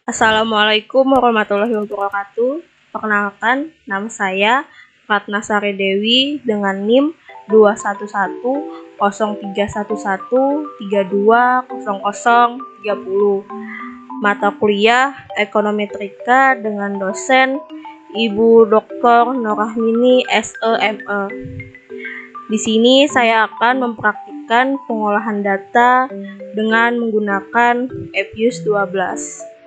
Assalamualaikum warahmatullahi wabarakatuh. Perkenalkan, nama saya Ratna Sari Dewi dengan NIM 2110311320030. Mata kuliah Ekonomi Trika dengan dosen Ibu Dr. Nurrahmini SEME. Di sini saya akan mempraktikkan pengolahan data dengan menggunakan EPUS 12.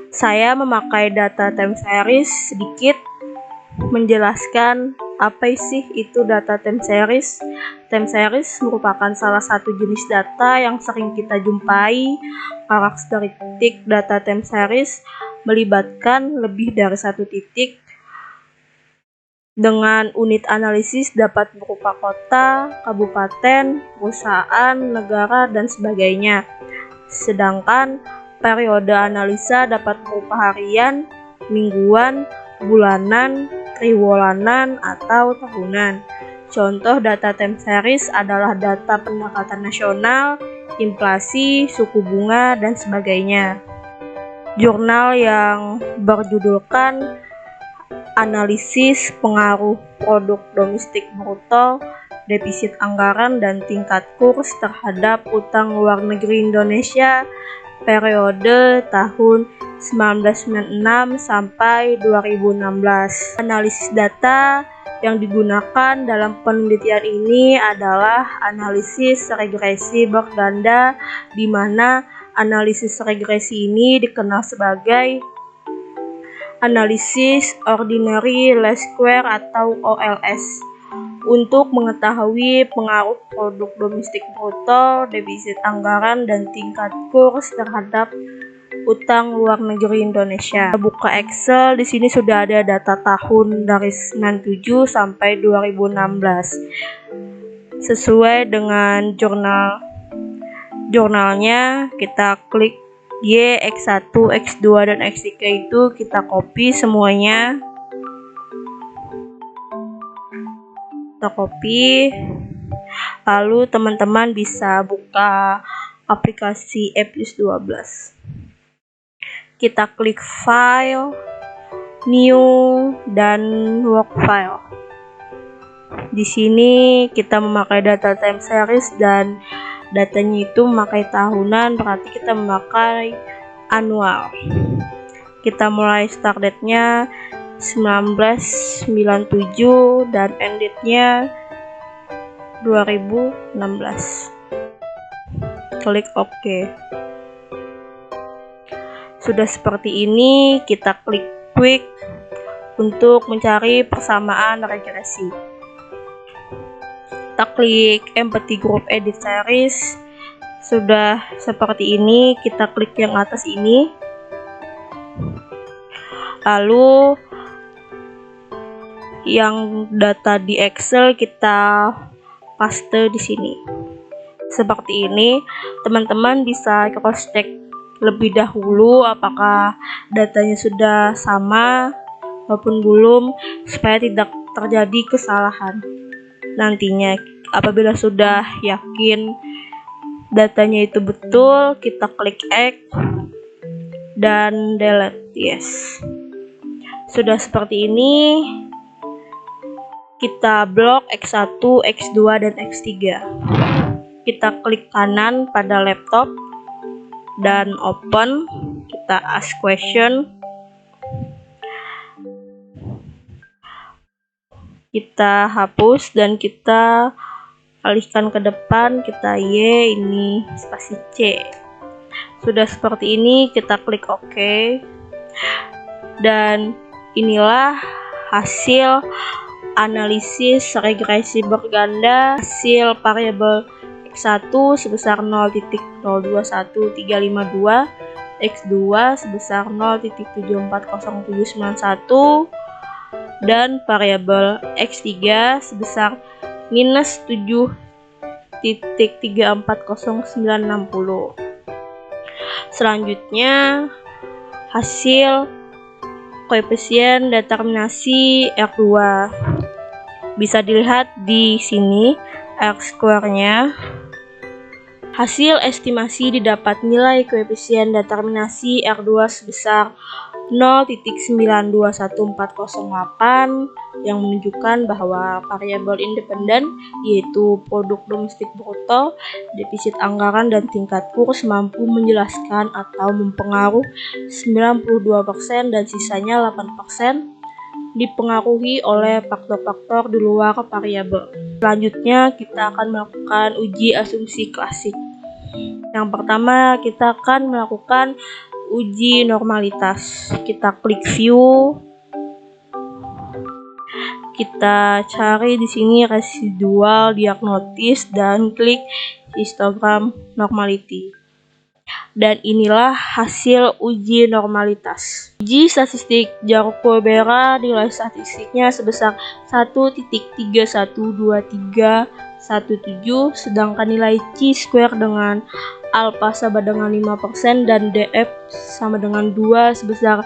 Saya memakai data time series sedikit menjelaskan apa sih itu data time series. Time series merupakan salah satu jenis data yang sering kita jumpai. Karakteristik data time series melibatkan lebih dari satu titik dengan unit analisis dapat berupa kota, kabupaten, perusahaan, negara, dan sebagainya. Sedangkan periode analisa dapat berupa harian, mingguan, bulanan, triwulanan, atau tahunan. Contoh data time series adalah data pendapatan nasional, inflasi, suku bunga, dan sebagainya. Jurnal yang berjudulkan Analisis Pengaruh Produk Domestik Bruto, Defisit Anggaran, dan Tingkat Kurs terhadap Utang Luar Negeri Indonesia periode tahun 1996 sampai 2016. Analisis data yang digunakan dalam penelitian ini adalah analisis regresi berganda, di mana analisis regresi ini dikenal sebagai analisis ordinary least square atau OLS untuk mengetahui pengaruh produk domestik bruto, defisit anggaran, dan tingkat kurs terhadap utang luar negeri Indonesia. Buka Excel, di sini sudah ada data tahun dari 97 sampai 2016. Sesuai dengan jurnalnya, kita klik Y, X1, X2, dan X3 itu kita copy semuanya. Kita copy. Lalu teman-teman bisa buka aplikasi EPUS 12. Kita klik File, New, dan Work File. Di sini kita memakai data time series dan datanya itu memakai tahunan, berarti kita memakai annual. Kita mulai start date-nya 1997 dan end date-nya 2016. Klik OK. Sudah seperti ini, kita klik Quick untuk mencari persamaan regresi. Kita klik Empathy Group Edit Series. Sudah seperti ini, kita klik yang atas ini. Lalu yang data di Excel kita paste di sini. Seperti ini, teman-teman bisa cross check lebih dahulu apakah datanya sudah sama maupun belum, supaya tidak terjadi kesalahan. Nantinya apabila sudah yakin datanya itu betul, kita klik X dan delete. Yes. Sudah seperti ini, kita blok X1, X2, dan X3. Kita klik kanan pada laptop dan open. Kita ask question. Kita hapus dan kita alihkan ke depan, kita Y, ini spasi C. Sudah seperti ini, kita klik OK. Dan inilah hasil analisis regresi berganda. Hasil variabel X1 sebesar 0.021352, X2 sebesar 0.740791, dan variabel X3 sebesar minus 7.340960. Selanjutnya, hasil koefisien determinasi R2 bisa dilihat di sini, R square-nya Hasil estimasi didapat nilai koefisien determinasi R2 sebesar 0.921408 yang menunjukkan bahwa variabel independen yaitu produk domestik bruto, defisit anggaran, dan tingkat kurs mampu menjelaskan atau mempengaruhi 92% dan sisanya 8% dipengaruhi oleh faktor-faktor di luar variabel. Selanjutnya kita akan melakukan uji asumsi klasik. Yang pertama kita akan melakukan uji normalitas. Kita klik view. Kita cari di sini residual diagnosis dan klik histogram normality. Dan inilah hasil uji normalitas. Uji statistik Jacob-Bera nilai statistiknya sebesar 1.312317, sedangkan nilai chi-square dengan alpha sama dengan 5% dan df sama dengan 2 sebesar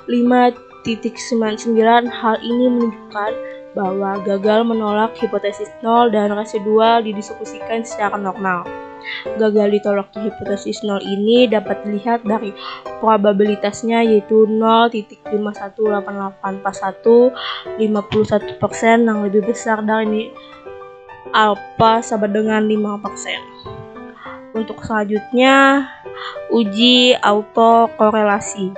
5.99. Hal ini menunjukkan bahwa gagal menolak hipotesis nol dan residual didiskusikan secara normal. Gagal ditolaknya hipotesis nol ini dapat dilihat dari probabilitasnya yaitu 0.518841, 51% yang lebih besar dari alpha sama dengan 5%. Untuk selanjutnya uji autokorelasi.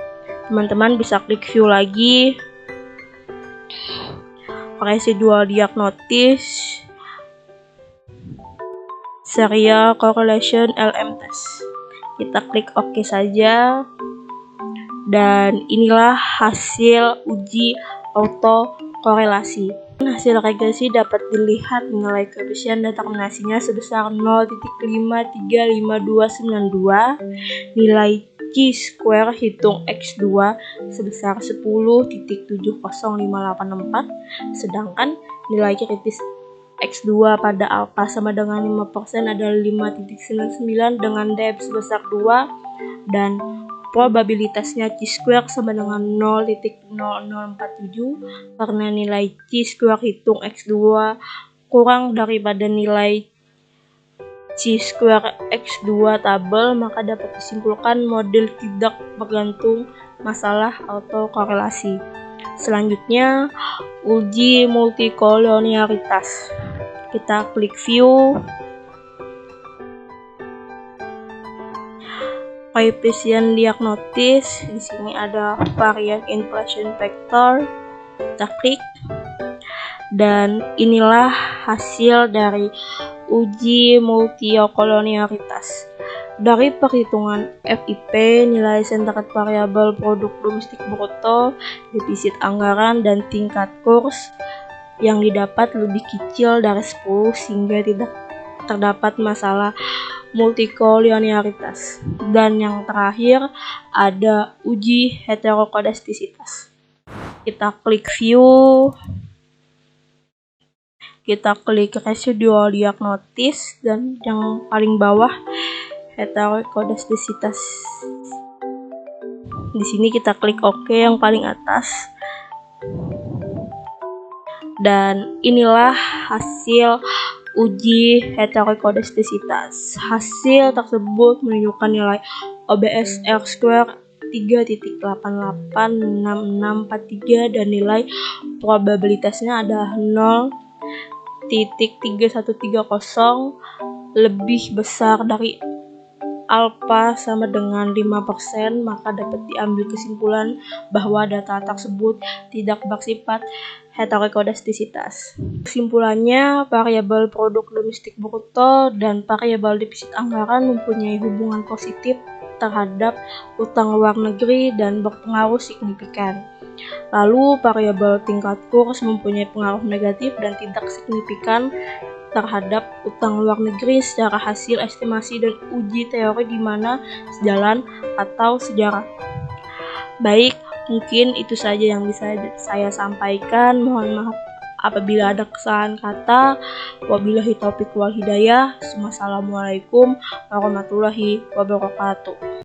Teman-teman bisa klik view lagi, residual diagnosis, serial correlation LM test. Kita klik OK saja, dan inilah hasil uji autokorelasi. Hasil regresi dapat dilihat nilai koefisien determinasinya sebesar 0.535292, nilai chi-square hitung x2 sebesar 10.70584, sedangkan nilai kritis X2 pada alpha sama dengan 5% adalah 5.99 dengan df sebesar 2 dan probabilitasnya chi-square sama dengan 0.0047 karena nilai chi-square hitung X2 kurang daripada nilai chi-square X2 tabel, maka dapat disimpulkan model tidak bergantung masalah autokorelasi. Selanjutnya uji multikolonialitas. Kita klik view, koefisien diagnosis. Di sini ada varian inflation factor. Kita klik, dan inilah hasil dari uji multikolonialitas. Dari perhitungan FIP, nilai senteret variabel produk domestik bruto, defisit anggaran, dan tingkat kurs yang didapat lebih kecil dari 10 sehingga tidak terdapat masalah multikolonialitas. Dan yang terakhir ada uji heterokodastisitas. Kita klik view, kita klik residual diagnosis, dan yang paling bawah heterokodastisitas. Di sini kita klik OK yang paling atas. Dan inilah hasil uji heterokodastisitas. Hasil tersebut menunjukkan nilai OBS R2 3.886643 dan nilai probabilitasnya adalah 0.3130 lebih besar dari alpha sama dengan 5%, maka dapat diambil kesimpulan bahwa data tersebut tidak bersifat heterokodastisitas. Kesimpulannya, variabel produk domestik bruto dan variabel defisit anggaran mempunyai hubungan positif terhadap utang luar negeri dan berpengaruh signifikan. Lalu, variabel tingkat kurs mempunyai pengaruh negatif dan tidak signifikan terhadap utang luar negeri secara hasil estimasi dan uji teori di mana sejalan atau sejarah. Baik, mungkin itu saja yang bisa saya sampaikan. Mohon maaf apabila ada kesalahan kata. Wabillahi taufiq wal hidayah. Wassalamualaikum warahmatullahi wabarakatuh.